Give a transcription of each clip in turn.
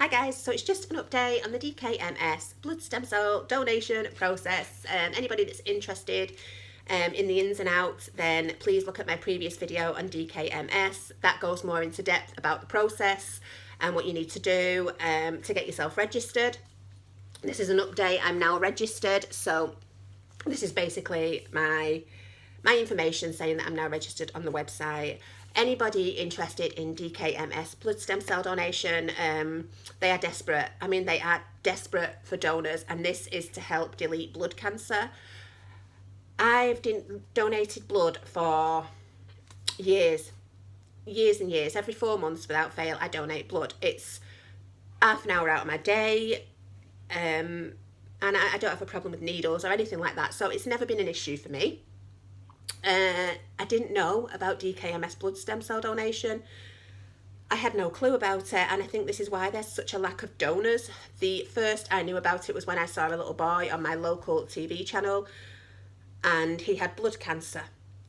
Hi guys, so it's just an update on the DKMS blood stem cell donation process. Anybody that's interested in the ins and outs, then please look at my previous video on DKMS. That goes more into depth about the process and what you need to do to get yourself registered. This is an update. I'm now registered, so this is basically my information saying that I'm now registered on the website. Anybody interested in DKMS blood stem cell donation, they are desperate. I mean, they are desperate for donors, and this is to help delete blood cancer. I've donated blood for years and years. Every 4 months without fail, I donate blood. It's half an hour out of my day, and I don't have a problem with needles or anything like that, so it's never been an issue for me. I didn't know about DKMS blood stem cell donation. I had no clue about it, and I think this is why there's such a lack of donors. The first I knew about it was when I saw a little boy on my local TV channel, and he had blood cancer,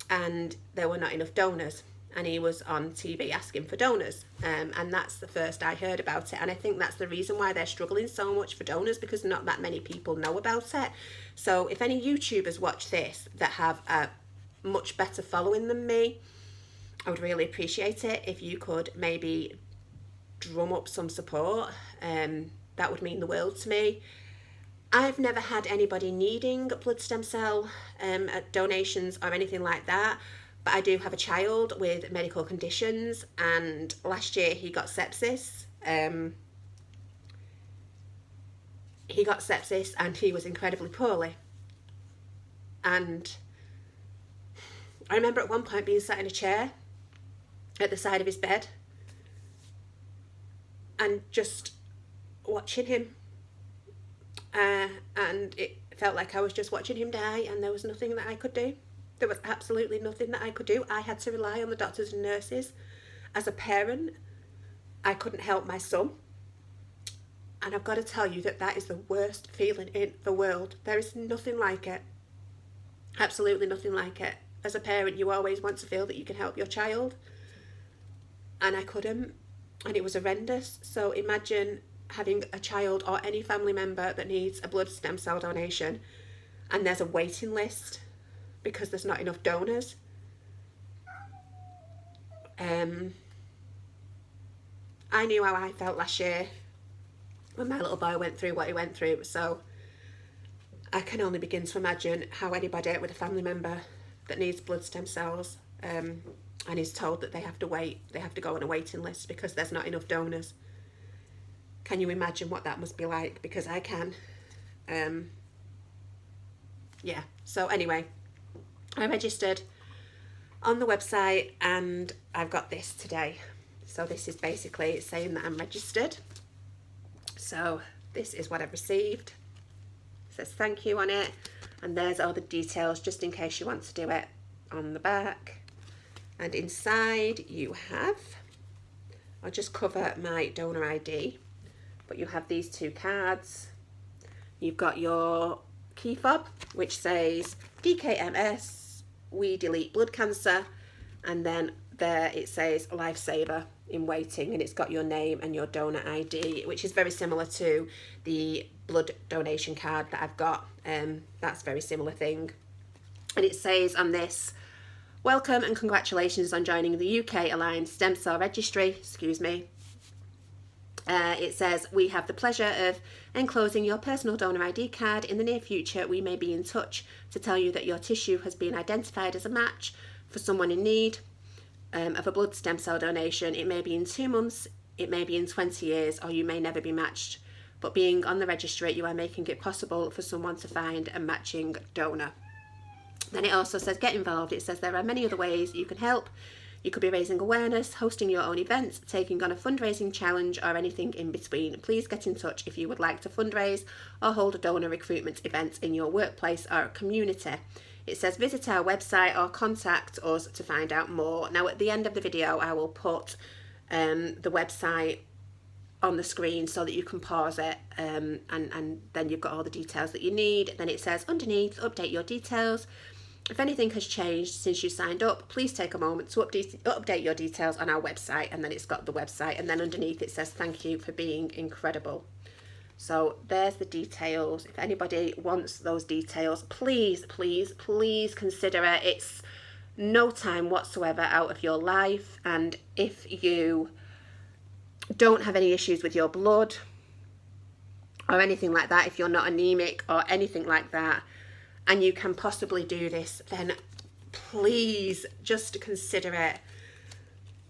and there were not enough donors, and he was on TV asking for donors, and that's the first I heard about it. And I think that's the reason why they're struggling so much for donors, because not that many people know about it. So if any YouTubers watch this that have a much better following than me, I would really appreciate it if you could maybe drum up some support. That would mean the world to me. I've never had anybody needing blood stem cell donations or anything like that, but I do have a child with medical conditions, and last year he got sepsis. He got sepsis and he was incredibly poorly, and I remember at one point being sat in a chair at the side of his bed and just watching him, and it felt like I was just watching him die, and there was nothing that I could do. There was absolutely nothing that I could do. I had to rely on the doctors and nurses. As a parent, I couldn't help my son, and I've got to tell you that that is the worst feeling in the world. There is nothing like it. Absolutely nothing like it. As a parent, you always want to feel that you can help your child, and I couldn't, and it was horrendous. So imagine having a child or any family member that needs a blood stem cell donation, and there's a waiting list because there's not enough donors. I knew how I felt last year when my little boy went through what he went through, so I can only begin to imagine how anybody with a family member that needs blood stem cells and is told that they have to wait, they have to go on a waiting list because there's not enough donors. Can you imagine what that must be like? Because I can. Yeah, so anyway, I registered on the website and I've got this today. So this is basically saying that I'm registered. So this is what I've received. It says thank you on it. And there's all the details just in case you want to do it on the back. And inside you have, I'll just cover my donor ID, but you have these two cards. You've got your key fob, which says DKMS, we delete blood cancer. And then there it says lifesaver in waiting, and it's got your name and your donor ID, which is very similar to the blood donation card that I've got. That's a very similar thing. And it says on this, welcome and congratulations on joining the UK Aligned Stem Cell Registry. Excuse me. It says, we have the pleasure of enclosing your personal donor ID card. In the near future, we may be in touch to tell you that your tissue has been identified as a match for someone in need of a blood stem cell donation. It may be in 2 months, it may be in 20 years, or you may never be matched. But being on the registry, you are making it possible for someone to find a matching donor. Then it also says get involved. It says there are many other ways you can help. You could be raising awareness, hosting your own events, taking on a fundraising challenge, or anything in between. Please get in touch if you would like to fundraise or hold a donor recruitment event in your workplace or community. It says visit our website or contact us to find out more. Now at the end of the video I will put the website on the screen so that you can pause it, and then you've got all the details that you need. Then it says underneath, update your details. If anything has changed since you signed up, please take a moment to update your details on our website, and then it's got the website, and then underneath it says thank you for being incredible. So there's the details. If anybody wants those details, please, please, please consider it. It's no time whatsoever out of your life, and if you don't have any issues with your blood or anything like that, if you're not anemic or anything like that, and you can possibly do this, then please just consider it,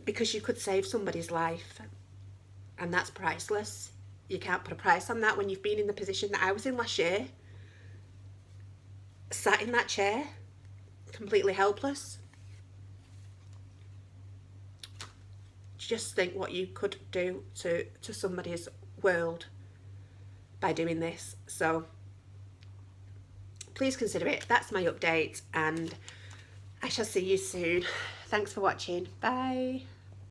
because you could save somebody's life, and that's priceless. You can't put a price on that when you've been in the position that I was in last year, sat in that chair, completely helpless. Just think what you could do to somebody's world by doing this. So please consider it. That's my update, and I shall see you soon. Thanks for watching. Bye.